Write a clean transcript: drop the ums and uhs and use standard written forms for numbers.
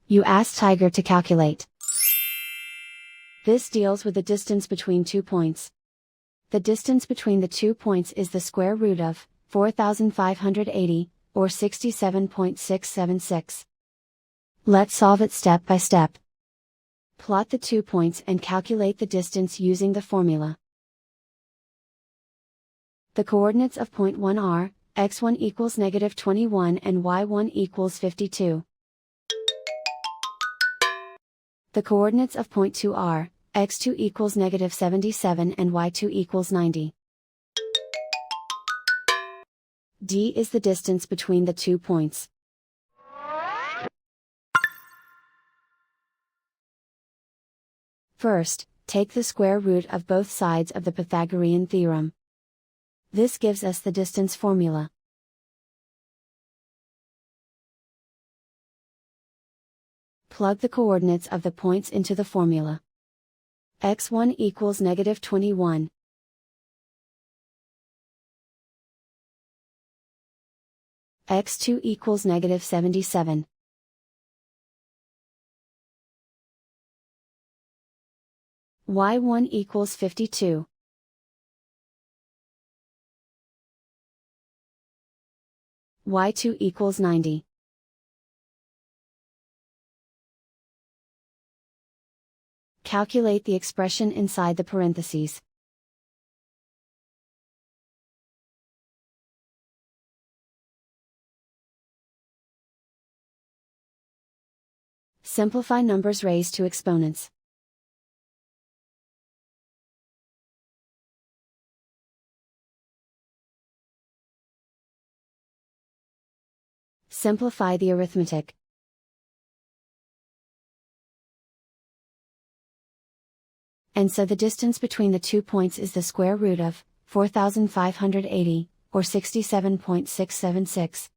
You ask Tiger to calculate. This deals with the distance between 2 points. The distance between the 2 points is the square root of 4,580, or 67.676. Let's solve it step by step. Plot the 2 points and calculate the distance using the formula. The coordinates of point 1 are, x1 equals -21 and y1 equals 52. The coordinates of point 2 are, x2 equals -77 and y2 equals 90. D is the distance between the 2 points. First, take the square root of both sides of the Pythagorean theorem. This gives us the distance formula. Plug the coordinates of the points into the formula. x1 equals -21. x2 equals -77. y1 equals 52. y2 equals 90. Calculate the expression inside the parentheses. Simplify numbers raised to exponents. Simplify the arithmetic. And so the distance between the 2 points is the square root of 4,580, or 67.676.